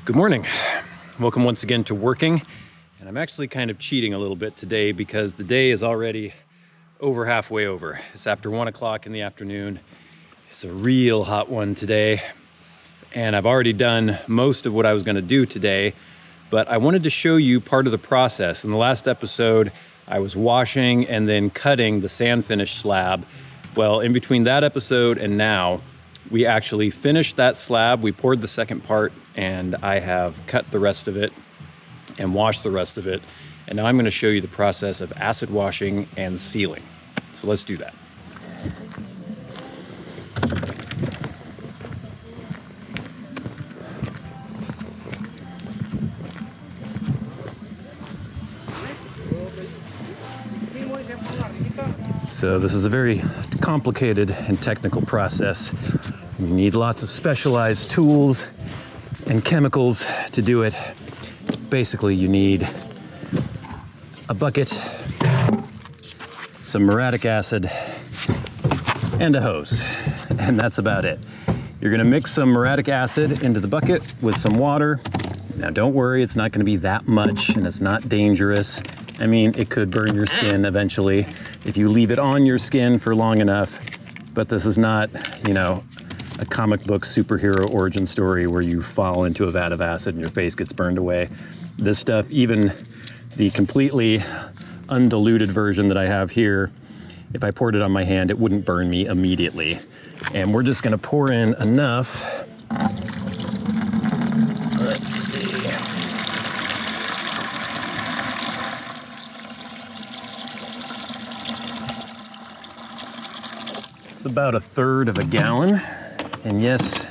Good morning. Welcome once again to working. And I'm actually kind of cheating a little bit today because the day is already over halfway over. It's after 1 o'clock in the afternoon. It's a real hot one today. And I've already done most of what I was going to do today, but I wanted to show you part of the process. In the last episode, I was washing and then cutting the sand finish slab. Well, in between that episode and now, we actually finished that slab. We poured the second part and I have cut the rest of it and washed the rest of it. And now I'm going to show you the process of acid washing and sealing. So let's do that. So this is a very complicated and technical process. You need lots of specialized tools and chemicals to do it. Basically, you need a bucket, some muriatic acid, and a hose, and that's about it. You're gonna mix some muriatic acid into the bucket with some water. Now don't worry, it's not gonna be that much and it's not dangerous. I mean, it could burn your skin eventually if you leave it on your skin for long enough, but this is not, you know, a comic book superhero origin story where you fall into a vat of acid and your face gets burned away. This stuff, even the completely undiluted version that I have here, if I poured it on my hand, it wouldn't burn me immediately. And we're just gonna pour in enough. Let's see. It's about 1/3 of a gallon. And yes,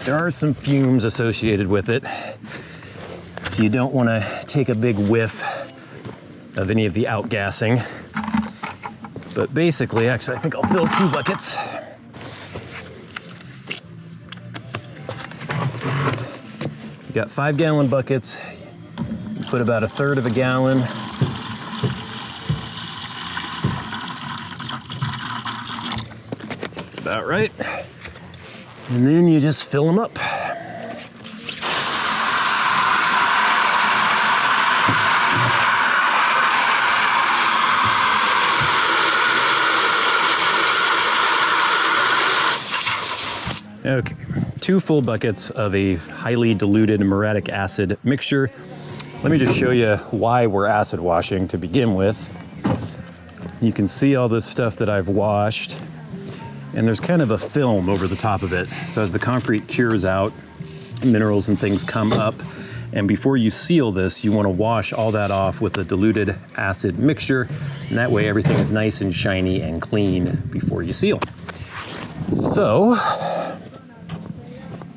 there are some fumes associated with it. So you don't want to take a big whiff of any of the outgassing. But basically, actually, I think I'll fill 2 buckets. You got 5-gallon buckets. You put about 1/3 of a gallon. That's about right. And then you just fill them up. Okay, 2 full buckets of a highly diluted muriatic acid mixture. Let me just show you why we're acid washing to begin with. You can see all this stuff that I've washed, and there's kind of a film over the top of it. So as the concrete cures out, minerals and things come up. And before you seal this, you want to wash all that off with a diluted acid mixture. And that way everything is nice and shiny and clean before you seal. So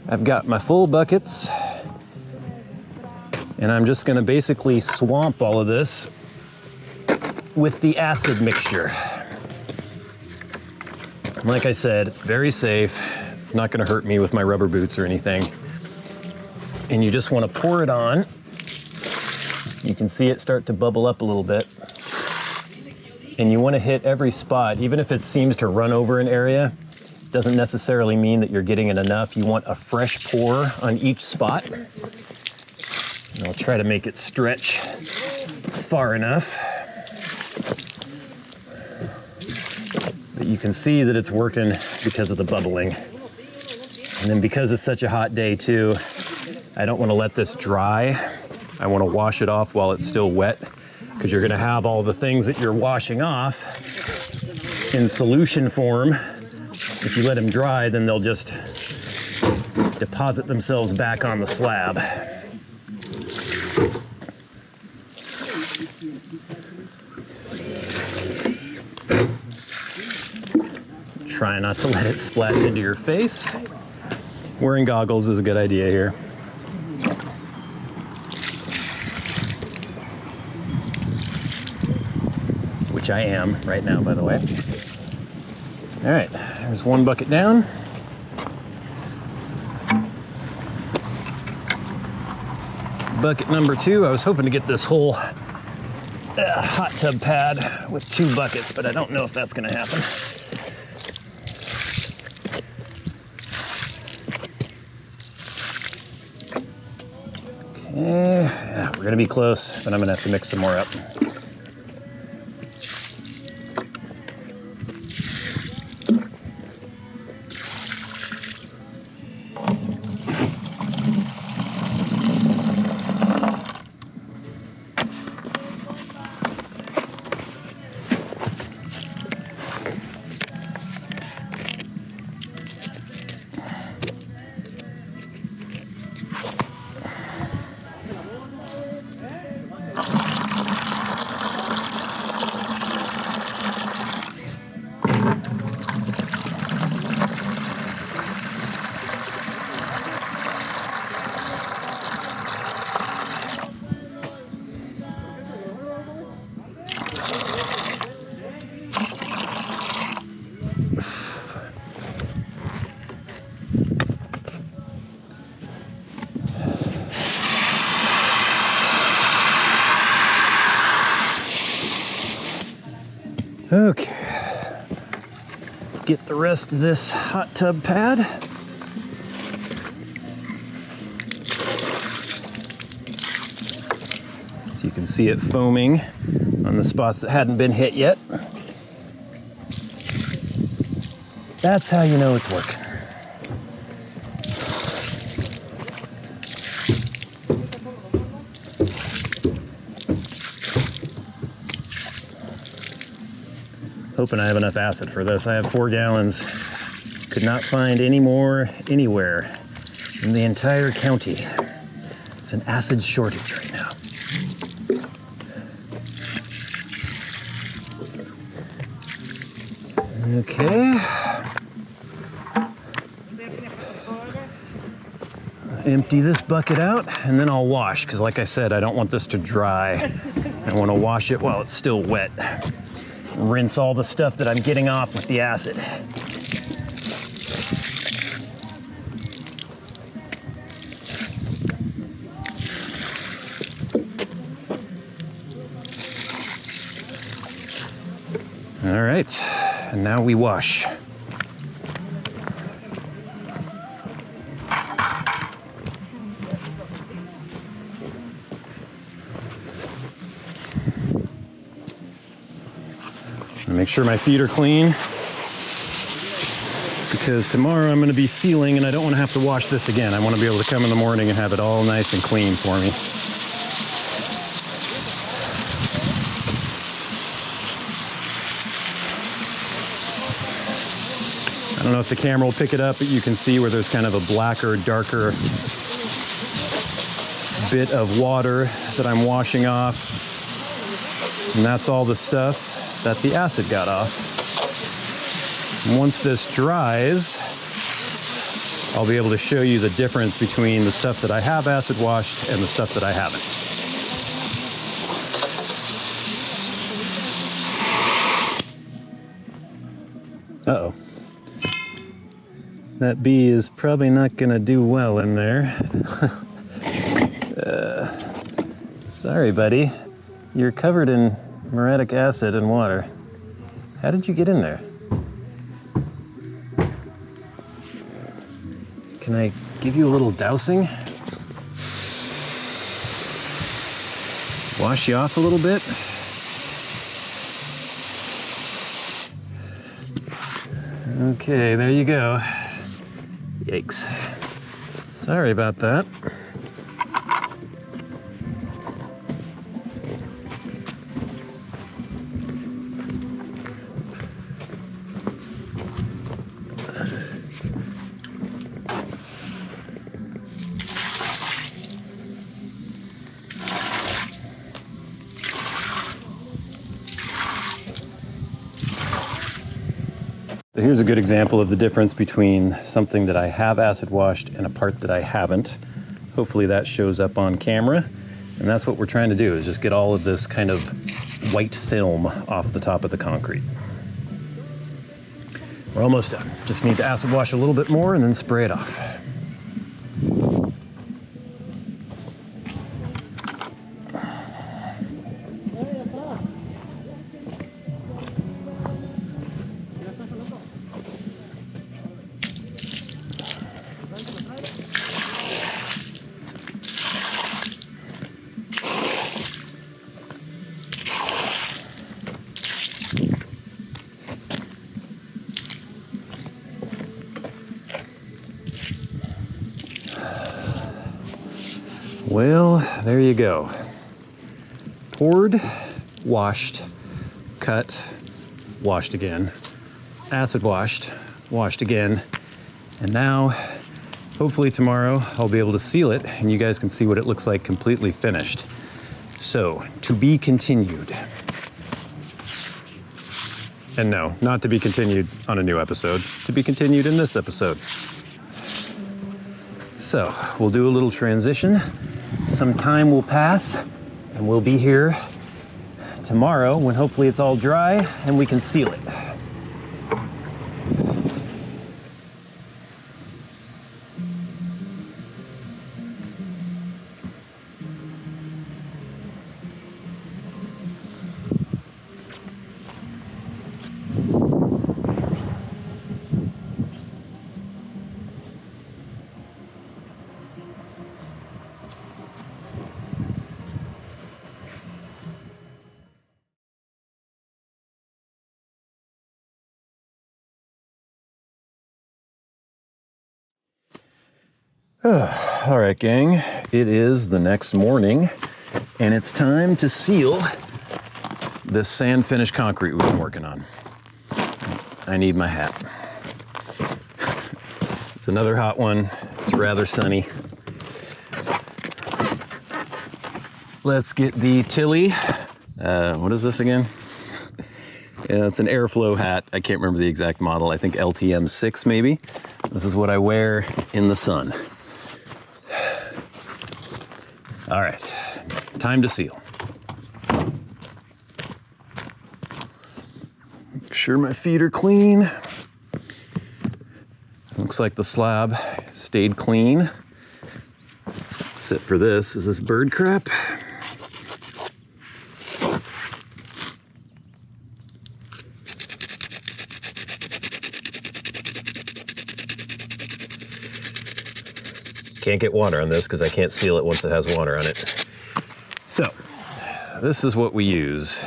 I've got my full buckets, and I'm just going to basically swamp all of this with the acid mixture. Like I said, it's very safe. It's not going to hurt me with my rubber boots or anything. And you just want to pour it on. You can see it start to bubble up a little bit. And you want to hit every spot, even if it seems to run over an area. Doesn't necessarily mean that you're getting it enough. You want a fresh pour on each spot. And I'll try to make it stretch far enough. But you can see that it's working because of the bubbling. And then because it's such a hot day too, I don't want to let this dry. I want to wash it off while it's still wet, because you're going to have all the things that you're washing off in solution form. If you let them dry, then they'll just deposit themselves back on the slab. Try not to let it splash into your face. Wearing goggles is a good idea here. Which I am right now, by the way. All right, there's 1 bucket down. Bucket number 2, I was hoping to get this whole hot tub pad with 2 buckets, but I don't know if that's gonna happen. Yeah, we're gonna be close, but I'm gonna have to mix some more up. Okay, let's get the rest of this hot tub pad. So you can see it foaming on the spots that hadn't been hit yet. That's how you know it's working. Hoping I have enough acid for this. I have 4 gallons. Could not find any more anywhere in the entire county. It's an acid shortage right now. Okay. Empty this bucket out and then I'll wash, because like I said, I don't want this to dry. I want to wash it while it's still wet. Rinse all the stuff that I'm getting off with the acid. All right, and now we wash. Make sure my feet are clean, because tomorrow I'm going to be feeling and I don't want to have to wash this again. I want to be able to come in the morning and have it all nice and clean for me. I don't know if the camera will pick it up, but you can see where there's kind of a blacker, darker bit of water that I'm washing off. And that's all the stuff that the acid got off. And once this dries, I'll be able to show you the difference between the stuff that I have acid washed and the stuff that I haven't. Uh-oh. That bee is probably not gonna do well in there. Sorry, buddy. You're covered in muriatic acid and water. How did you get in there? Can I give you a little dousing? Wash you off a little bit? Okay, there you go. Yikes. Sorry about that. So here's a good example of the difference between something that I have acid washed and a part that I haven't. Hopefully that shows up on camera. And that's what we're trying to do, is just get all of this kind of white film off the top of the concrete. We're almost done. Just need to acid wash a little bit more and then spray it off. Well, there you go. Poured, washed, cut, washed again, acid washed, washed again, and now, hopefully tomorrow, I'll be able to seal it and you guys can see what it looks like completely finished. So, to be continued. And no, not to be continued on a new episode, to be continued in this episode. So, we'll do a little transition. Some time will pass and we'll be here tomorrow when hopefully it's all dry and we can seal it. All right, gang, it is the next morning and it's time to seal this sand finish concrete we've been working on. I need my hat. It's another hot one. It's rather sunny. Let's get the Tilly. What is this again? Yeah, it's an airflow hat. I can't remember the exact model. I think LTM6 maybe. This is what I wear in the sun. All right, time to seal. Make sure my feet are clean. Looks like the slab stayed clean. Except for this, is this bird crap? Can't get water on this because I can't seal it once it has water on it. So, this is what we use.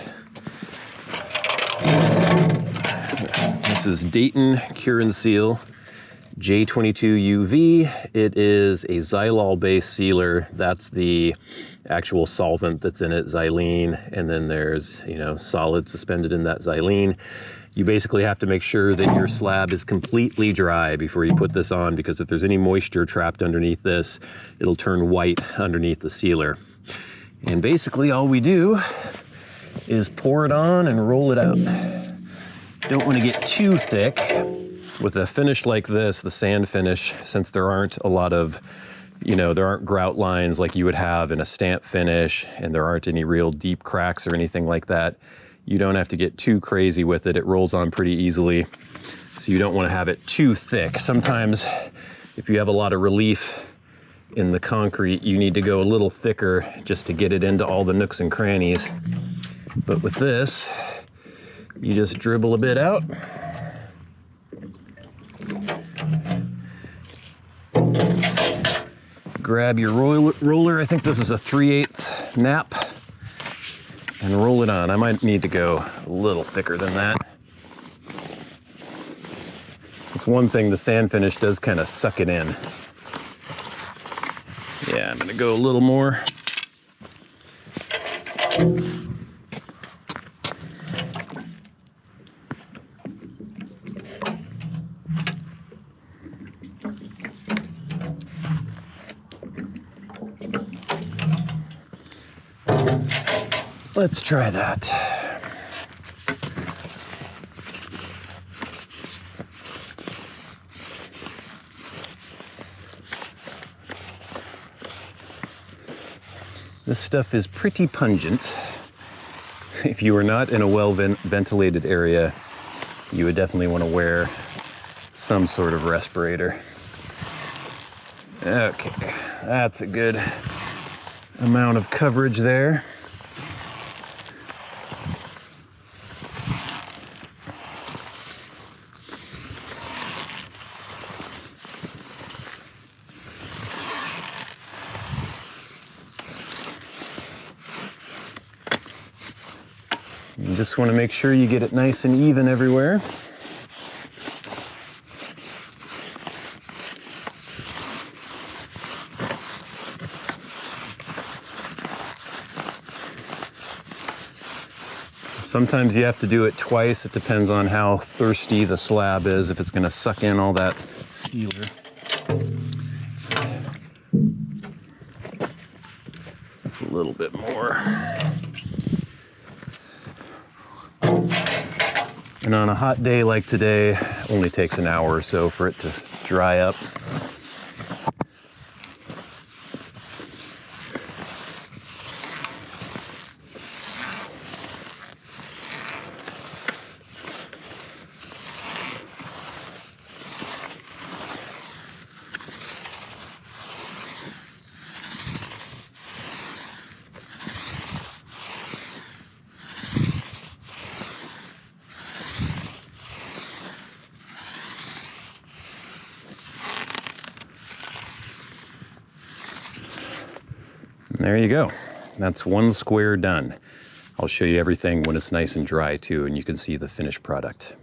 This is Dayton Cure and Seal J22 UV. It is a xylol-based sealer. That's the actual solvent that's in it, xylene, and then there's, you know, solid suspended in that xylene. You basically have to make sure that your slab is completely dry before you put this on, because if there's any moisture trapped underneath this, it'll turn white underneath the sealer. And basically all we do is pour it on and roll it out. Don't want to get too thick. With a finish like this, the sand finish, since there aren't a lot of, you know, there aren't grout lines like you would have in a stamp finish, and there aren't any real deep cracks or anything like that, you don't have to get too crazy with it. It rolls on pretty easily, so you don't want to have it too thick. Sometimes if you have a lot of relief in the concrete, you need to go a little thicker just to get it into all the nooks and crannies. But with this, you just dribble a bit out. Grab your roller, I think this is a 3/8 nap, and roll it on. I might need to go a little thicker than that. It's one thing, the sand finish does kind of suck it in. Yeah, I'm gonna go a little more. Let's try that. This stuff is pretty pungent. If you are not in a well-ventilated area, you would definitely want to wear some sort of respirator. Okay, that's a good amount of coverage there. You just want to make sure you get it nice and even everywhere. Sometimes you have to do it twice. It depends on how thirsty the slab is, if it's gonna suck in all that sealer. A little bit more. And on a hot day like today, it only takes an hour or so for it to dry up. And there you go. That's one square done. I'll show you everything when it's nice and dry too, and you can see the finished product.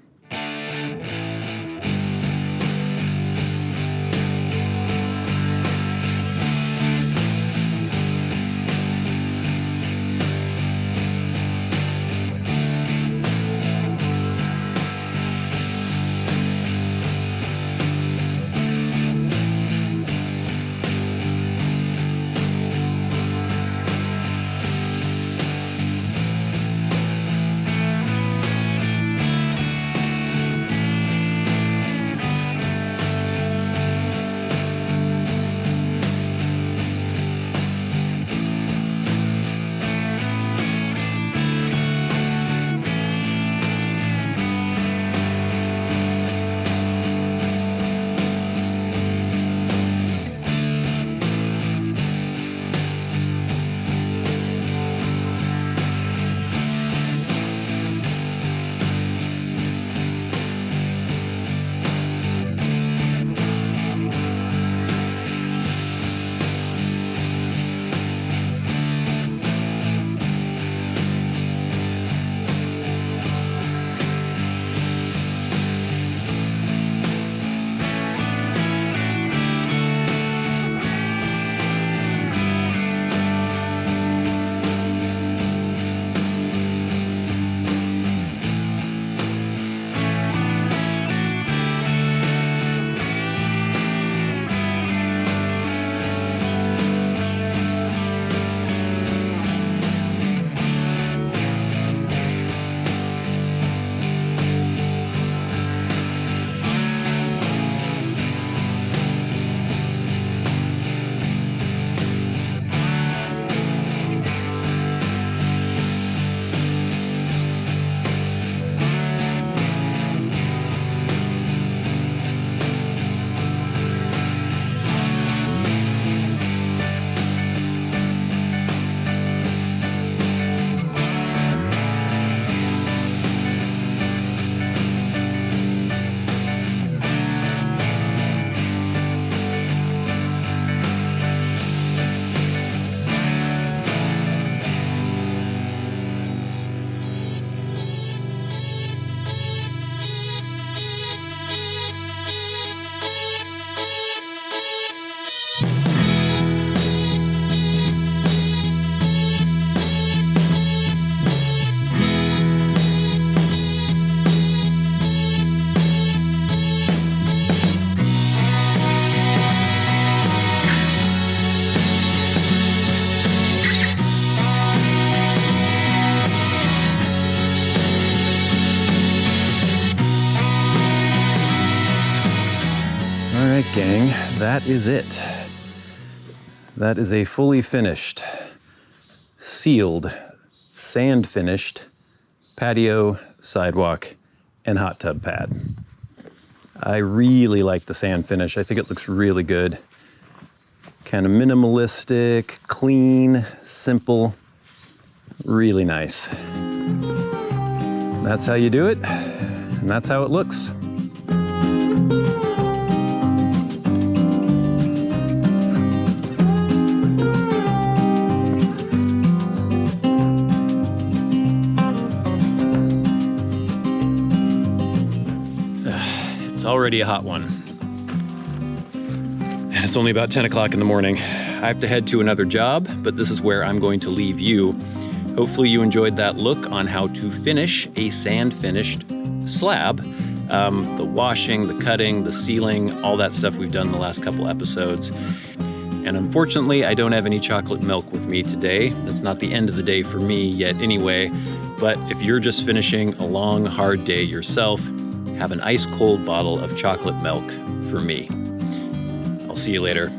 right, gang, that is it. That is a fully finished, sealed, sand finished patio, sidewalk, and hot tub pad. I really like the sand finish. I think it looks really good. Kind of minimalistic, clean, simple, really nice. That's how you do it, and that's how it looks. It's already a hot one. And it's only about 10 o'clock in the morning. I have to head to another job, but this is where I'm going to leave you Hopefully you enjoyed that look on how to finish a sand-finished slab. The washing, the cutting, the sealing, all that stuff we've done in the last couple episodes. And unfortunately, I don't have any chocolate milk with me today. That's not the end of the day for me yet anyway. But if you're just finishing a long, hard day yourself, have an ice cold bottle of chocolate milk for me. I'll see you later.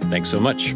Thanks so much.